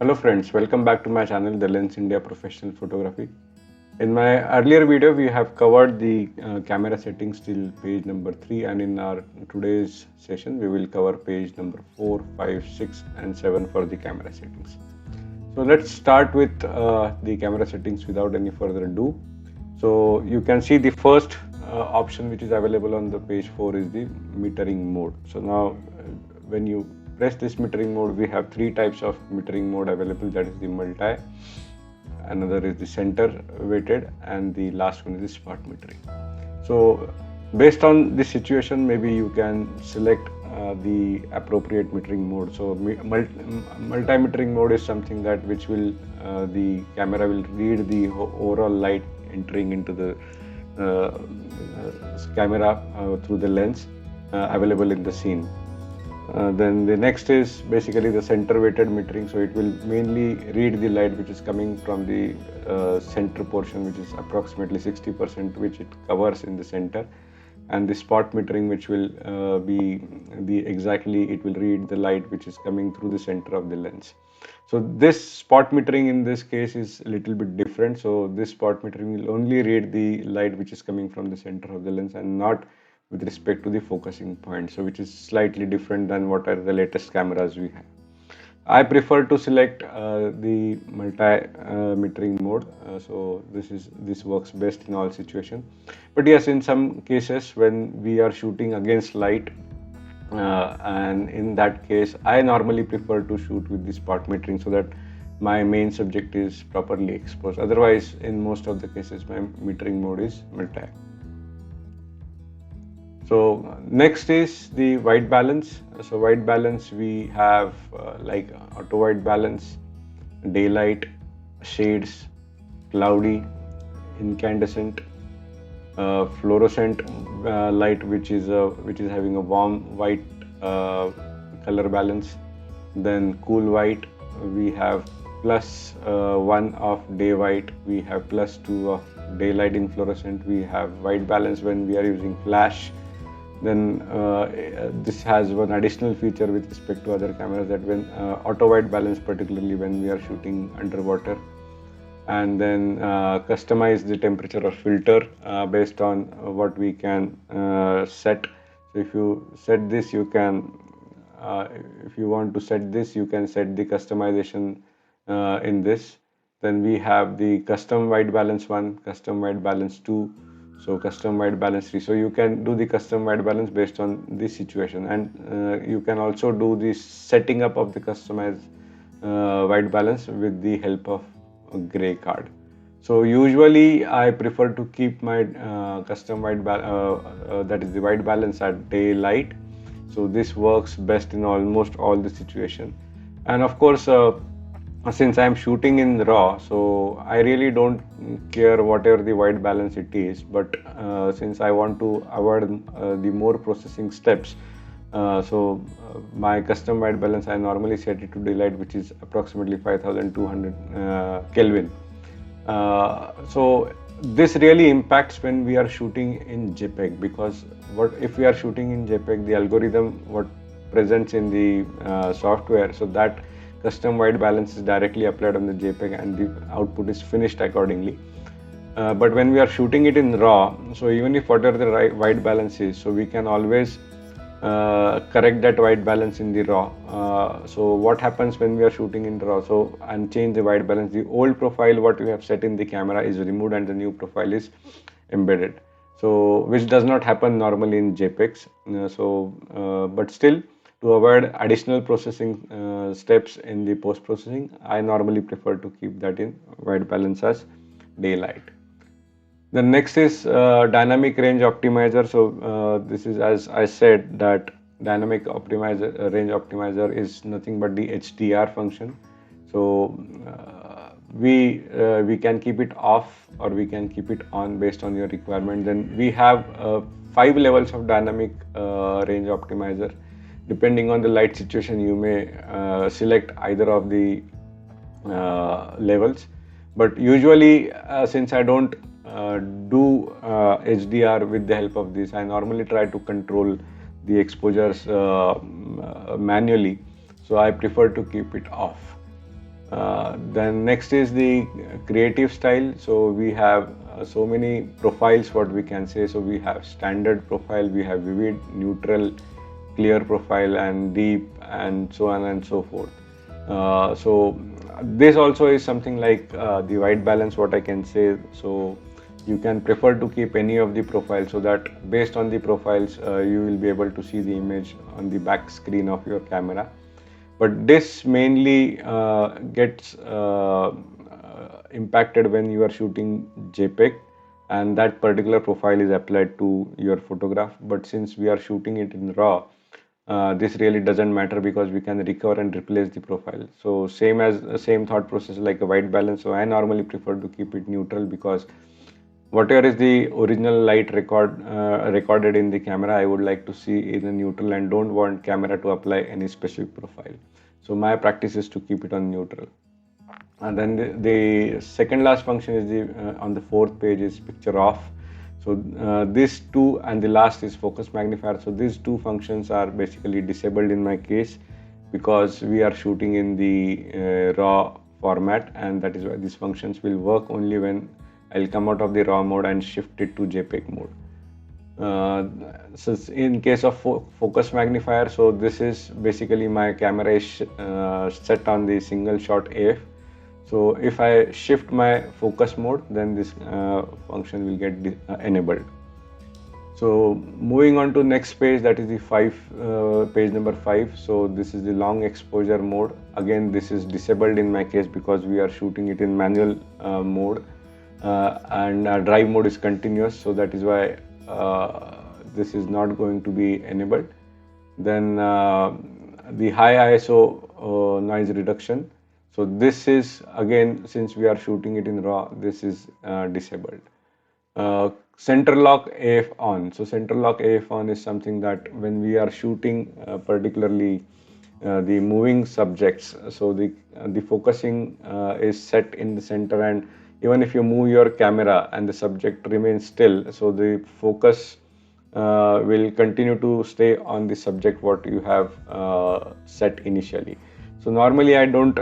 Hello friends, welcome back to my channel The Lens India Professional Photography. In my earlier video we have covered the camera settings till page number 3, and in our today's session we will cover page number 4, 5, 6 and 7 for the camera settings. So let's start with the camera settings without any further ado. So you can see the first option which is available on the page 4 is the metering mode. So now when you press this metering mode, we have three types of metering mode available, that is the multi, another is the center weighted, and the last one is the spot metering. So based on the situation, maybe you can select the appropriate metering mode. So multi-metering mode is something that which will the camera will read the overall light entering into the camera through the lens available in the scene. Then the next is basically the center weighted metering. So it will mainly read the light which is coming from the center portion, which is approximately 60%, which it covers in the center, and the spot metering, which will be the it will read the light which is coming through the center of the lens. So this spot metering in this case is a little bit different. So this spot metering will only read the light which is coming from the center of the lens and not with respect to the focusing point, so which is slightly different than what are the latest cameras we have. I prefer to select the multi-metering mode, so this works best in all situations. But yes, in some cases when we are shooting against light, and in that case I normally prefer to shoot with the spot metering so that my main subject is properly exposed. Otherwise, in most of the cases, my metering mode is multi. So next is the white balance. So white balance we have like auto white balance, daylight, shades, cloudy, incandescent, fluorescent light, which is having a warm white color balance. Then cool white, we have +1 of day white, we have +2 of daylight in fluorescent, we have white balance when we are using flash. Then this has one additional feature with respect to other cameras, that when auto white balance, particularly when we are shooting underwater. And then customize the temperature or filter based on what we can set. So if you set this, you can if you want to set this, you can set the customization in this. Then we have the custom white balance 1, custom white balance 2, so custom white balance 3. So you can do the custom white balance based on this situation, and you can also do the setting up of the customized white balance with the help of a gray card. So usually I prefer to keep my custom white that is the white balance at daylight. So this works best in almost all the situation. And of course, since I am shooting in RAW, so I really don't care whatever the white balance it is. But since I want to avoid the more processing steps, my custom white balance, I normally set it to daylight, which is approximately 5200 Kelvin. So this really impacts when we are shooting in JPEG, because what if we are shooting in JPEG, the algorithm what presents in the software, so that custom white balance is directly applied on the JPEG and the output is finished accordingly. But when we are shooting it in RAW, so even if whatever the white balance is, so we can always correct that white balance in the RAW. So what happens when we are shooting in RAW, so and change the white balance, the old profile what we have set in the camera is removed and the new profile is embedded, so which does not happen normally in JPEGs. But still, to avoid additional processing steps in the post processing, I normally prefer to keep that in white balance as daylight. The next is dynamic range optimizer. So this is, as I said, that dynamic range optimizer is nothing but the HDR function. So we can keep it off or we can keep it on based on your requirement. Then we have 5 levels of dynamic range optimizer. Depending on the light situation, you may select either of the levels. But usually, since I don't do HDR with the help of this, I normally try to control the exposures manually, so I prefer to keep it off. Then next is the creative style. So we have so many profiles, what we can say. So we have standard profile, we have vivid, neutral, clear profile, and deep, and so on and so forth. So this also is something like the white balance, what I can say. So you can prefer to keep any of the profiles, so that based on the profiles you will be able to see the image on the back screen of your camera. But this mainly gets impacted when you are shooting JPEG, and that particular profile is applied to your photograph. But since we are shooting it in RAW, this really doesn't matter, because we can recover and replace the profile. So same thought process like a white balance. So I normally prefer to keep it neutral, because whatever is the original light recorded in the camera, I would like to see in a neutral, and don't want camera to apply any specific profile. So my practice is to keep it on neutral. And then the second last function is the on the fourth page is picture off. So this two, and the last is focus magnifier. So these two functions are basically disabled in my case, because we are shooting in the raw format, and that is why these functions will work only when I'll come out of the raw mode and shift it to JPEG mode. So in case of focus magnifier, so this is basically my camera is set on the single shot AF. So if I shift my focus mode, then this function will get enabled. So moving on to next page, that is the page number 5. So this is the long exposure mode. Again, this is disabled in my case, because we are shooting it in manual mode, and drive mode is continuous. So that is why this is not going to be enabled. Then the high ISO noise reduction. So this is, again, since we are shooting it in RAW, this is disabled. Center lock AF on. So center lock AF on is something that when we are shooting particularly the moving subjects, so the focusing is set in the center, and even if you move your camera and the subject remains still, so the focus will continue to stay on the subject what you have set initially. So normally I don't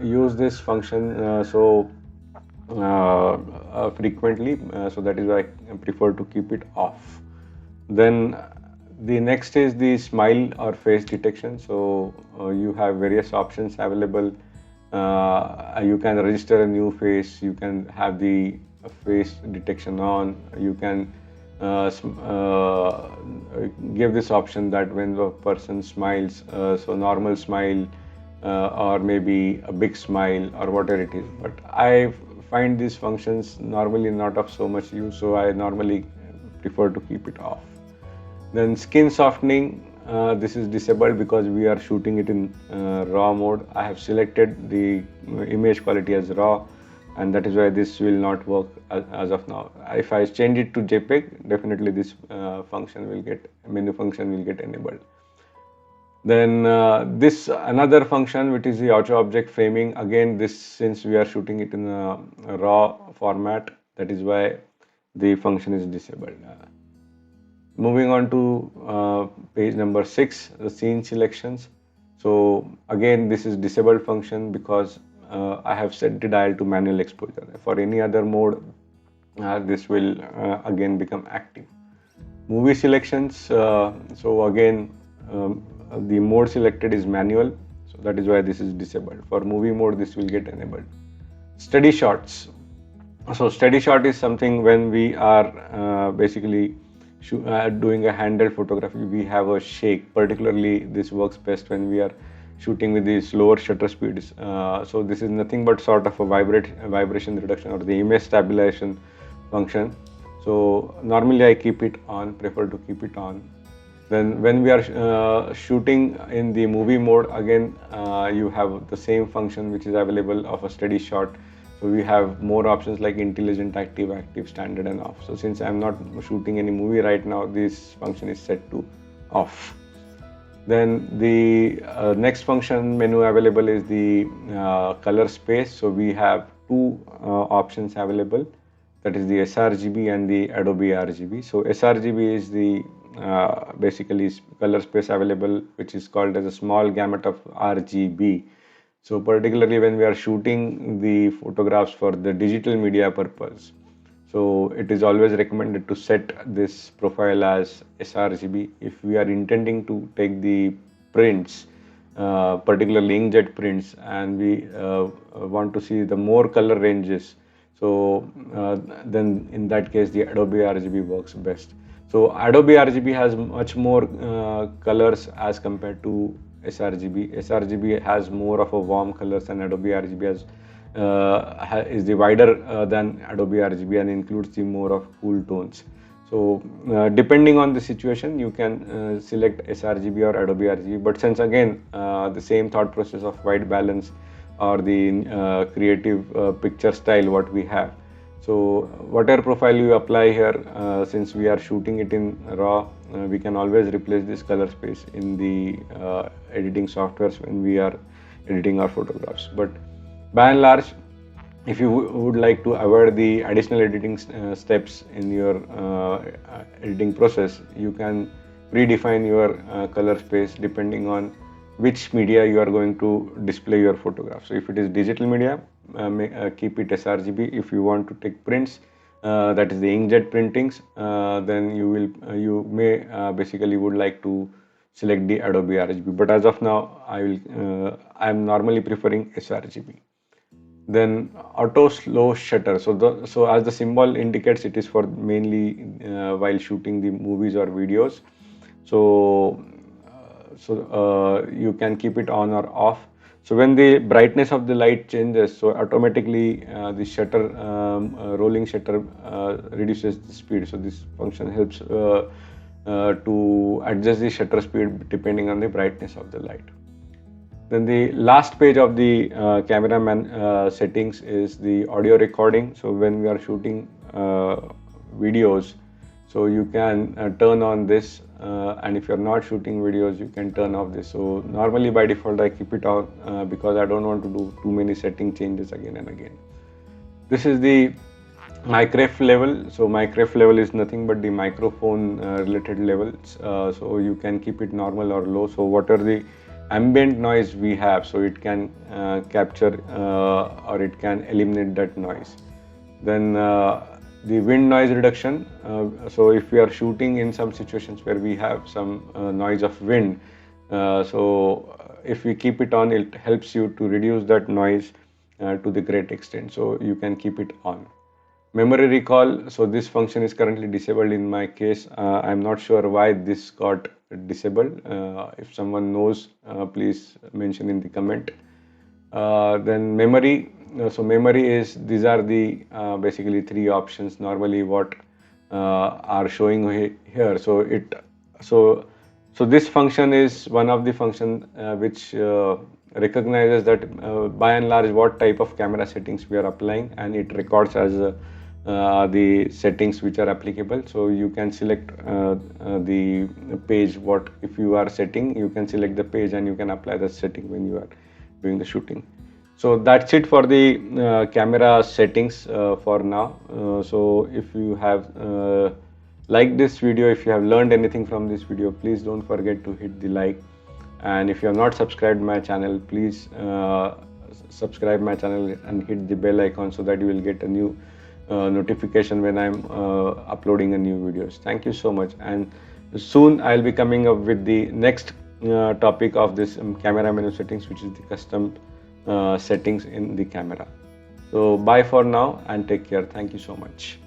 use this function frequently, so that is why I prefer to keep it off. Then the next is the smile or face detection. So you have various options available. You can register a new face, you can have the face detection on, you can give this option that when the person smiles, so normal smile, or maybe a big smile, or whatever it is. But I find these functions normally not of so much use, so I normally prefer to keep it off. Then skin softening, this is disabled because we are shooting it in RAW mode. I have selected the image quality as RAW, and that is why this will not work as of now. If I change it to JPEG, definitely this menu function will get enabled. Then this another function, which is the auto object framing. Again, this, since we are shooting it in a RAW format, that is why the function is disabled. Moving on to page number 6, the scene selections. So again, this is disabled function because I have set the dial to manual exposure. For any other mode, this will again become active. Movie selections. So again, the mode selected is manual, so that is why this is disabled. For movie mode, this will get enabled. Steady shots. So steady shot is something when we are basically doing a handheld photography, we have a shake. Particularly, this works best when we are shooting with the slower shutter speeds. So this is nothing but sort of a vibration reduction or the image stabilization function. So normally I keep it on, prefer to keep it on. Then when we are shooting in the movie mode, again you have the same function which is available of a steady shot. So we have more options like intelligent, active, standard, and off. So since I'm not shooting any movie right now, this function is set to off. Then the next function menu available is the color space. So we have two options available, that is the sRGB and the Adobe RGB. So sRGB is the basically color space available, which is called as a small gamut of RGB. So particularly when we are shooting the photographs for the digital media purpose, so it is always recommended to set this profile as sRGB. If we are intending to take the prints, particularly inkjet prints, and we want to see the more color ranges, so then in that case the Adobe RGB works best. So Adobe RGB has much more colors as compared to sRGB. sRGB has more of a warm colors, and Adobe RGB has is the wider than Adobe RGB and includes the more of cool tones. So depending on the situation, you can select sRGB or Adobe RGB. But since again the same thought process of white balance or the creative picture style what we have. So whatever profile you apply here, since we are shooting it in RAW, we can always replace this color space in the editing softwares when we are editing our photographs. But by and large, if you would like to avoid the additional editing steps in your editing process, you can redefine your color space depending on which media you are going to display your photograph. So if it is digital media, keep it sRGB. If you want to take prints, that is the inkjet printings, then you may basically would like to select the Adobe RGB. But as of now, I am normally preferring sRGB. Then auto slow shutter. So as the symbol indicates, it is for mainly while shooting the movies or videos. So you can keep it on or off. So when the brightness of the light changes, so automatically the shutter rolling shutter reduces the speed. So this function helps to adjust the shutter speed depending on the brightness of the light. Then the last page of the cameraman settings is the audio recording. So when we are shooting videos, so you can turn on this, and if you're not shooting videos, you can turn off this. So normally by default I keep it on because I don't want to do too many setting changes again and again. This is the mic ref level. So mic ref level is nothing but the microphone related levels. So you can keep it normal or low. So what are the ambient noise we have, so it can capture or it can eliminate that noise. Then the wind noise reduction. So if we are shooting in some situations where we have some noise of wind, so if we keep it on, it helps you to reduce that noise to the great extent. So you can keep it on. Memory recall. So this function is currently disabled in my case. I'm not sure why this got disabled. If someone knows, please mention in the comment. Then memory. So memory is, these are the basically three options normally what are showing here. So this function is one of the function which recognizes that by and large what type of camera settings we are applying, and it records as the settings which are applicable. So you can select the page, what if you are setting, you can select the page and you can apply the setting when you are doing the shooting. So that's it for the camera settings for now. So if you have liked this video, if you have learned anything from this video, please don't forget to hit the like, and if you have not subscribed my channel, please subscribe my channel and hit the bell icon so that you will get a new notification when I'm uploading a new videos. Thank you so much, and soon I'll be coming up with the next topic of this camera menu settings, which is the custom settings in the camera. So bye for now and take care. Thank you so much.